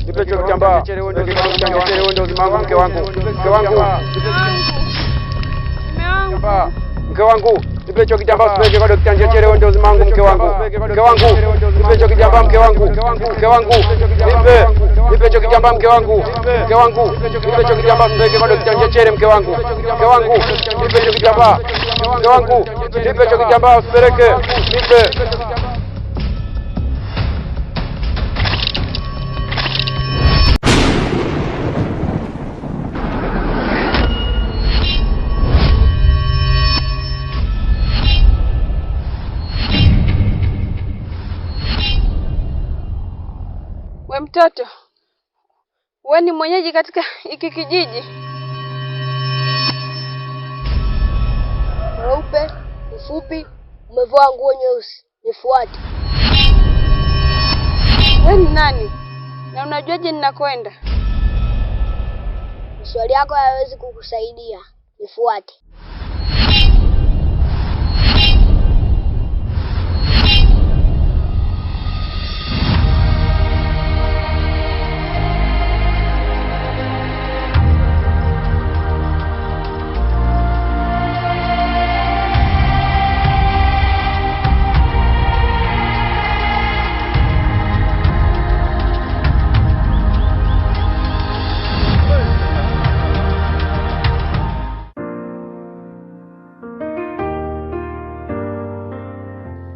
Nipe hicho kitambaa. Wewe ndio uzima wangu, mke wangu. Mke wangu. Mke wangu. Nipe hicho kitambaa usipeleke kwa daktari Njechere, wewe ndio uzima wangu, mke wangu. Mke wangu. Nipe hicho kitambaa, mke wangu. Mke wangu. Nipe hicho kitambaa, mke wangu. Mke wangu. Nipe hicho kitambaa usipeleke kwa daktari Njechere, mke wangu. Mke wangu. Nipe hicho kitambaa. Mke wangu. Nipe hicho kitambaa usipeleke. Nipe. We mtoto, we ni mwenyeji katika hiki kijiji? Mweupe, mfupi, umevaa nguo nyeusi, nifuate. We ni nani? Na unajuaje ninakwenda? Maswali yako hayawezi kukusaidia, nifuate.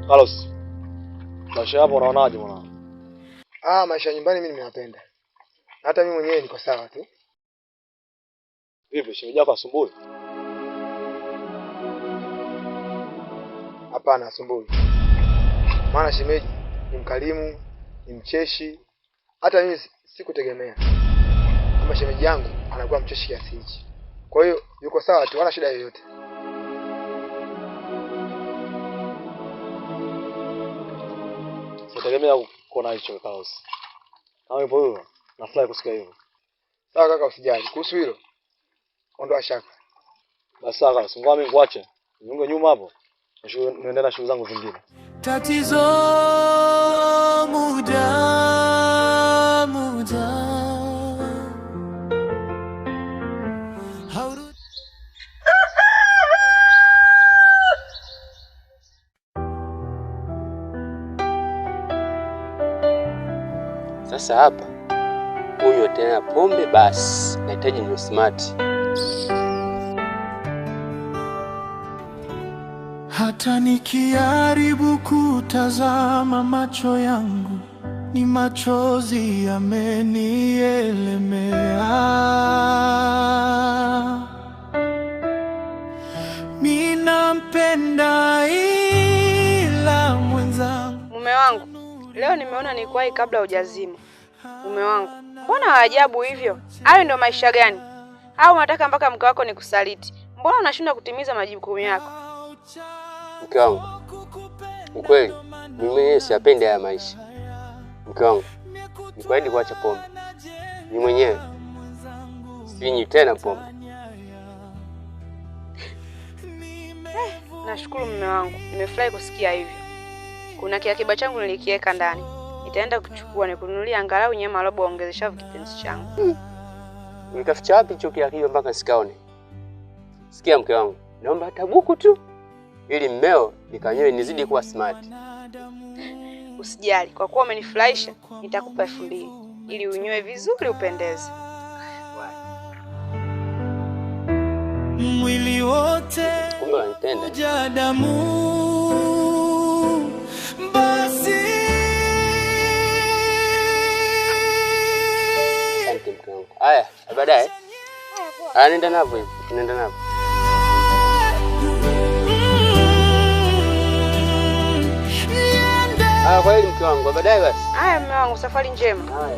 Carlos, maisha hapo unaonaje mwana? Maisha nyumbani mimi nimeyapenda. Hata mimi mwenyewe niko sawa tu. Vipi, shemeji yako asumbui? Hapana, asumbui. Maana shemeji ni mkarimu, ni mcheshi. Hata mimi sikutegemea kama shemeji yangu anakuwa mcheshi kiasi hichi. Kwa hiyo yuko sawa tu, hana shida yoyote. Sitegemea kuona hicho Carlos. Kama hivyo huyo, nafurahi kusikia hivyo. Sawa kaka, usijali. Kuhusu hilo, ondoa shaka. Basi sawa Carlos, ngoja mimi nikuache. Niunge nyuma hapo. Niende na shughuli zangu zingine. Tatizo muda. Sasa hapa kunywa tena pombe basi, nahitaji niwe smart. Hata nikiharibu kutazama, macho yangu ni machozi yamenielemea. Mimi nampenda ila mwenzangu. Mume wangu, leo nimeona nikuwahi kabla hujazima. Mume wangu, mbona waajabu hivyo? Hayo ndio maisha gani? Au unataka mpaka mke wako nikusaliti? Mbona unashindwa kutimiza majukumu yako? Mke wangu, ukweli mimi siyapendi haya maisha. Mke wangu, nikuahidi kuacha pombe. Mimi mwenyewe sinywi tena pombe. Nashukuru mume wangu, nimefurahi kusikia hivyo. Kuna kiakiba changu nilikiweka ndani. Nitaenda kuchukua nikununulia angalau nyama robo ongezesha kipenzi changu. Nikaficha wapi hicho kiakiba mpaka sikaone? Sikia mke wangu, naomba hata buku tu ili mmeo nikanywe nizidi kuwa smart. Usijali, kwa kuwa umenifurahisha, nitakupa 2000 ili unywe vizuri upendeze. Mwili wote unanipenda. Damu basi. Asante mke wangu. Haya, baadaye. Nenda navyo hivi, nenda navyo. Kwa hili mke wangu, baadaye basi. Haya mume wangu, safari njema. Haya.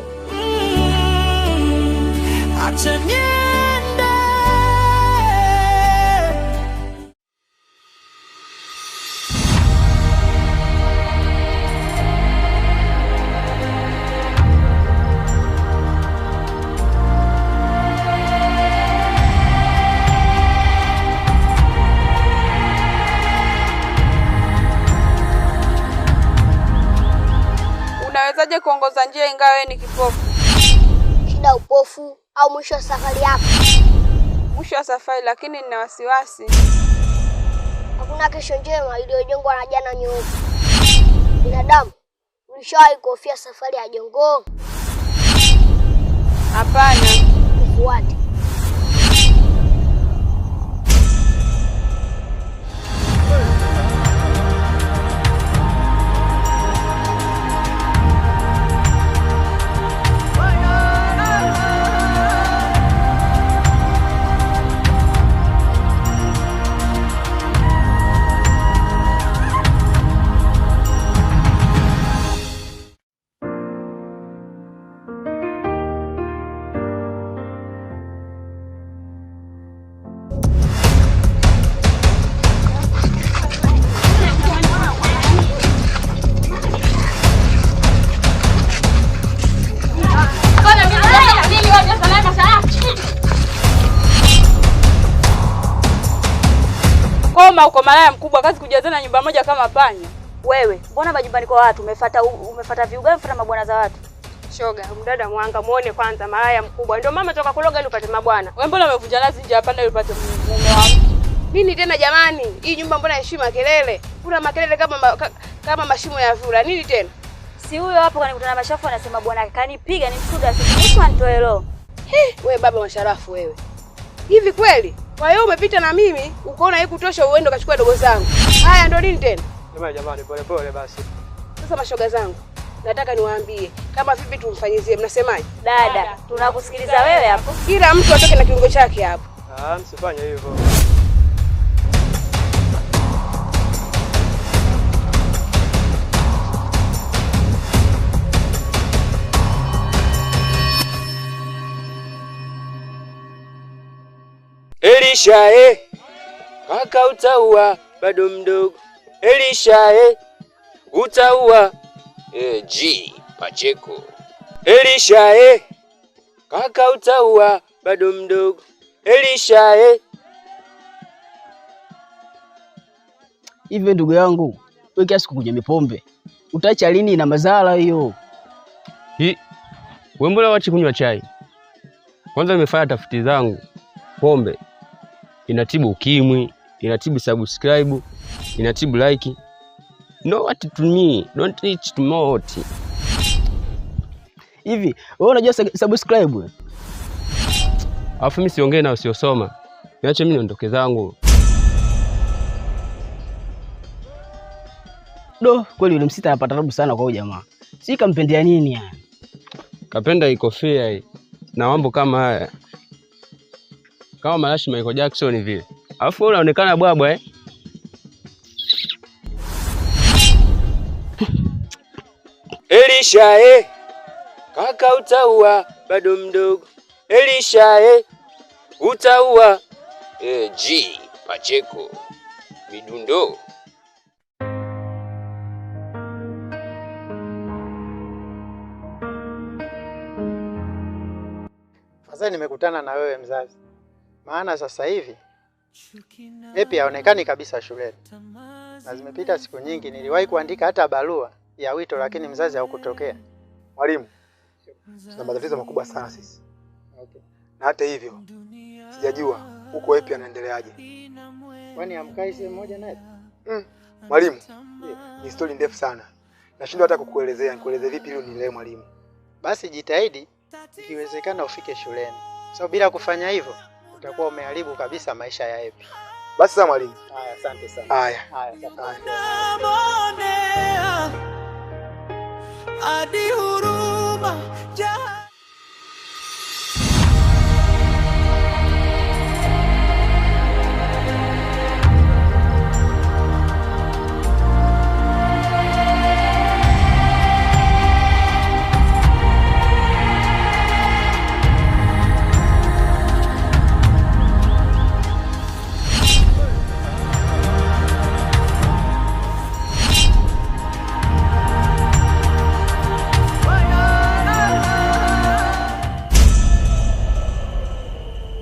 Acha niende. Unawezaje kuongoza njia ingawa wewe ni kipofu? labda upofu au mwisho wa safari yako. Mwisho wa safari, lakini nina wasiwasi. Hakuna kesho njema iliyojengwa na jana nyeupe. Binadamu, ulishawahi kuhofia safari ya jongoo? Hapana. Fuate. Uko malaya mkubwa, kazi kujazana nyumba moja kama panya. Wewe, mbona majumbani kwa watu umefuata viuga mfuata mabwana za watu? Shoga, mdada mwanga muone kwanza malaya mkubwa. Ndio mama toka kuloga ili upate mabwana. Wewe mbona umevunja nazi nje hapa ili upate mume wangu? Nini tena jamani? Hii nyumba mbona heshima kelele? Kuna makelele kama mashimo ya vula. Nini tena? Si huyo hapo kanikutana mashafu anasema bwana kanipiga nimshuda asiku anitoe roho. Wewe baba masharafu wewe. Hivi kweli? Kwa hiyo umepita na mimi, ukaona haikutosha uende ukachukua dogo zangu. Haya ndio nini tena? Jamani pole pole basi. Sasa mashoga zangu, nataka niwaambie kama vipi tumfanyizie, mnasemaje? Dada, tunakusikiliza wewe hapo. Kila mtu atoke na kiungo chake hapo. Msifanye hivyo. Elisha kaka utaua bado mdogo. Elisha utaua G Pacheko. Elisha kaka utaua bado mdogo. Elisha Hivi ndugu yangu, wewe kiasi kukunywa mipombe utaacha lini? Na madhara hiyo. Wewe mbona wachi kunywa chai? Kwanza nimefanya tafiti zangu. Pombe inatibu ukimwi, inatibu subscribe, inatibu like. No what to me, don't reach to more. Hivi wewe unajua subscribe? Alafu mimi siongee na usiosoma. Niache mimi niondoke zangu. Kweli yule msita anapata tabu sana kwa huyo jamaa. Si kampendea nini yani? Kapenda ikofia hii. Na mambo kama haya. Kama Malashi Michael Jackson vile. Alafu unaonekana bwabwa Elisha kaka utaua bado mdogo. Elisha utaua G Pacheko midundo. Sasa nimekutana na wewe mzazi. Maana sasa hivi Epi haonekani kabisa shuleni. Na zimepita siku nyingi, niliwahi kuandika hata barua ya wito lakini mzazi haukutokea. Mwalimu, tuna matatizo makubwa sana sisi. Okay. Na hata hivyo sijajua huko Epi anaendeleaje. Kwani hamkai sehemu moja naye? Mwalimu, ni story ndefu sana. Nashindwa hata kukuelezea. Nikueleze vipi ili unielewe mwalimu? Basi jitahidi ikiwezekana ufike shuleni. Sababu bila kufanya hivyo utakuwa umeharibu kabisa maisha ya Epi. Basi sawa mwalimu. Haya, asante sana. Haya. Adi huruma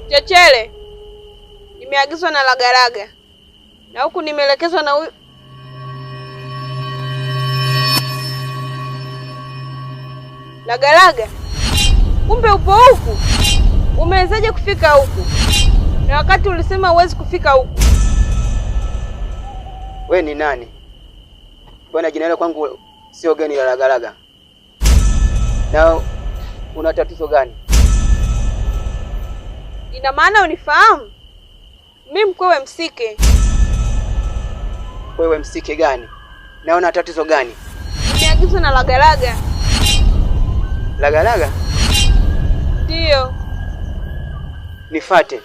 Chechele, nimeagizwa na Lagalaga na huku nimeelekezwa na huyu Lagalaga. Kumbe upo huku. Umewezaje kufika huku? Na wakati ulisema huwezi kufika huku. We ni nani? Bwana, jina lako kwangu sio geni la lagalaga. Na una tatizo gani? Ina maana unifahamu? Mimi mkwewe Msike. Wewe Msike gani? Na una tatizo gani? Nimeagizwa na lagalaga. Lagalaga? Ndio. Nifate.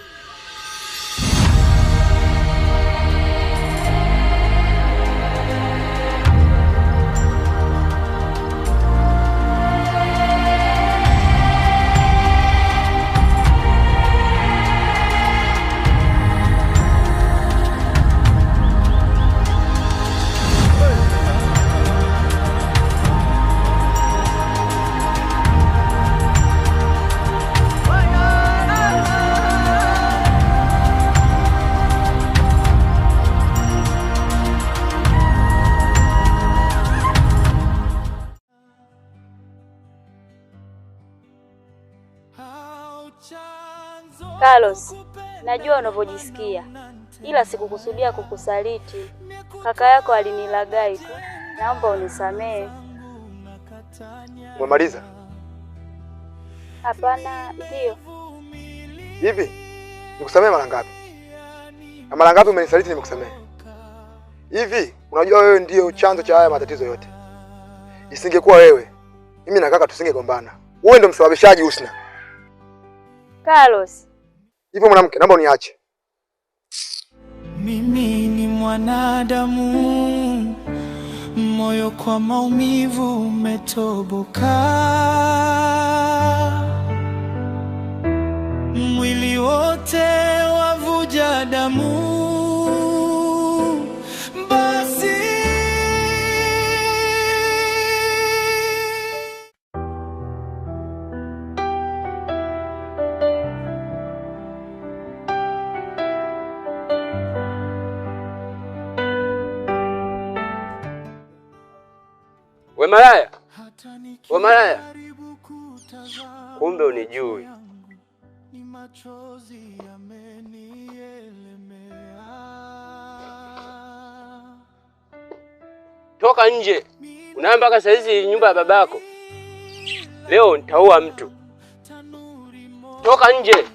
Carlos, najua unavyojisikia, ila sikukusudia kukusaliti. Kaka yako alinilagai tu, naomba unisamehe. Umemaliza? Hapana, ndio. Hivi nikusamehe mara ngapi? Na mara ngapi umenisaliti nimekusamehe? Hivi unajua wewe ndio chanzo cha haya matatizo yote. Isingekuwa wewe, mimi na kaka tusingegombana. Wewe ndio msababishaji Husna. Carlos, hivyo mwanamke, naomba uniache. Mimi ni mwanadamu, moyo kwa maumivu umetoboka, mwili wote wavuja damu. Basi We malaya! We malaya! Kumbe unijui. Toka nje. Unaenda mpaka saizi nyumba ya babako. Leo nitaua mtu. Toka nje.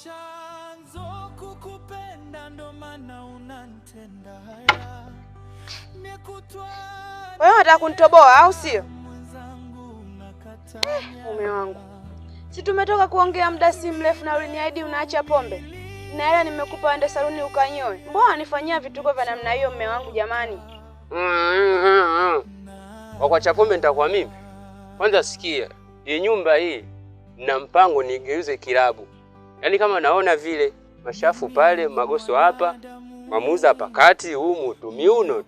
chanzo kukupenda ndo maana unanitenda haya. Wewe unataka kunitoboa au sio? Mume wangu, si tumetoka kuongea muda si mrefu na uliniahidi unaacha pombe? Na hela nimekupa uende saluni ukanyoe. Mbona unifanyia vituko vya namna hiyo mume wangu jamani? Wakwacha pombe nitakuwa mimi? Kwanza sikia, hii nyumba hii na mpango nigeuze kilabu. Yaani kama naona vile mashafu pale, magoso hapa, mamuza hapa kati, humu tumiuno.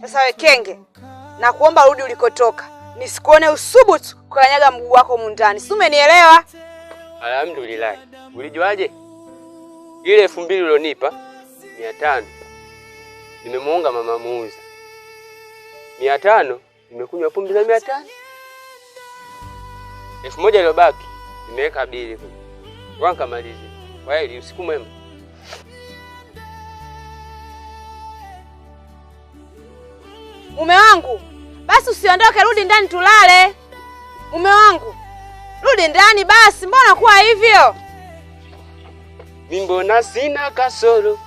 Sasa we kenge, na kuomba rudi ulikotoka. Nisikuone usubutu kukanyaga mguu wako mundani. Si umenielewa? Alhamdulillah. Ulijuaje? Ile 2000 ulionipa 500. Nimemuonga mama muuza. 500 nimekunywa pombe za 500. 1000 iliyobaki nimeweka bili. Wanka malizi. Kwaheri, usiku mwema. Mume wangu, basi usiondoke, rudi ndani tulale. Mume wangu, rudi ndani basi, mbona kuwa hivyo? Mbona sina kasoro,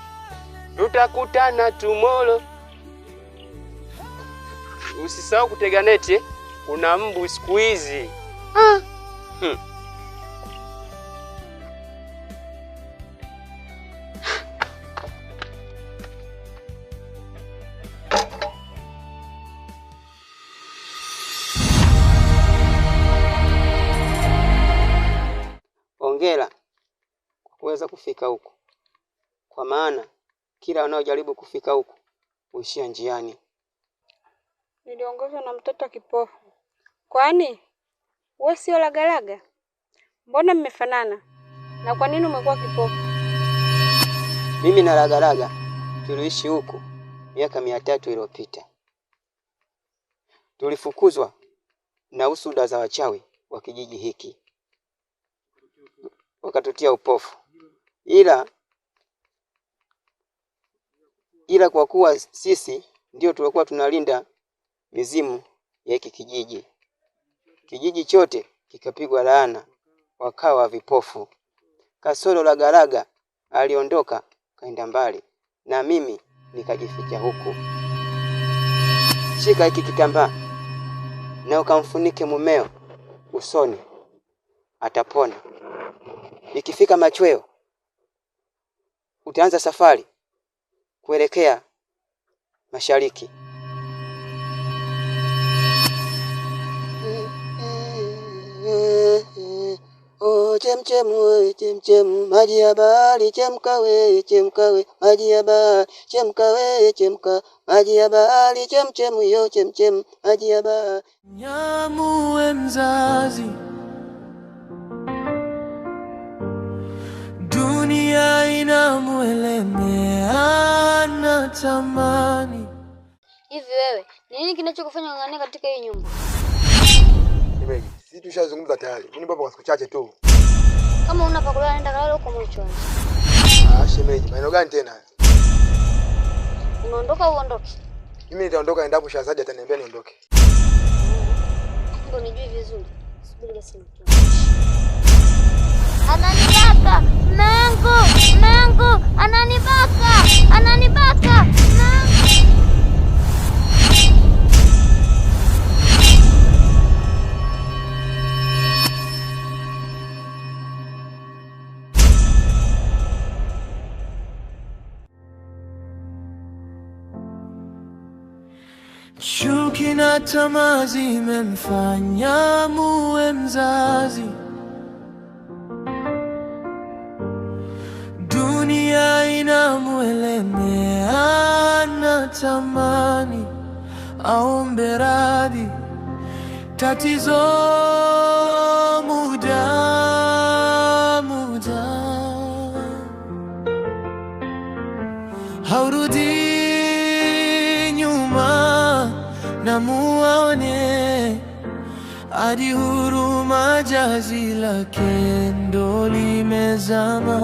tutakutana tomorrow. Usisahau kutega neti, kuna mbu siku hizi. Hongera kwa kuweza kufika huko, kwa maana kila wanaojaribu kufika huko huishia njiani. Niliongozwa na mtoto kipofu. Kwani wewe sio lagalaga? Mbona mmefanana? Na kwa nini umekuwa kipofu? Mimi na Ragaraga tuliishi huku miaka 300 iliyopita. Tulifukuzwa na usuda za wachawi wa kijiji hiki, wakatutia upofu. Ila kwa kuwa sisi ndio tulikuwa tunalinda mizimu ya hiki kijiji, kijiji chote kikapigwa laana, wakawa vipofu. Kasoro Ragaraga aliondoka kaenda mbali, na mimi nikajificha huku. Shika hiki kitambaa na ukamfunike mumeo usoni, atapona. Ikifika machweo utaanza safari kuelekea mashariki. Oh, chemchemu, chemchemu, maji ya bahari, chemka we, maji ya bahari, chemka we, maji ya bahari, chemchemu yo, chemchemu, maji ya bahari. Nyamue mzazi, dunia inamuelemea na tamani. Hivi wewe, ni nini kinachokufanya ung'ang'anie katika hii nyumba? Shemeji, sisi tushazungumza tayari. Mimi baba kwa siku chache tu. Kama una pakula nenda kalala huko mchoni. Shemeji, maneno gani tena? Unaondoka uondoke? Mimi nitaondoka endapo Shazadi ataniambia niondoke. Ndio nijui vizuri. Subiri basi nikiwa. Ananibaka! Mangu! Ananibaka! Chuki na tamaa zimemfanya muwe mzazi. Dunia inamuelemea na tamani, aombe radhi. Tatizo muda haurudi na muone hadi huruma jazi lake ndo limezama.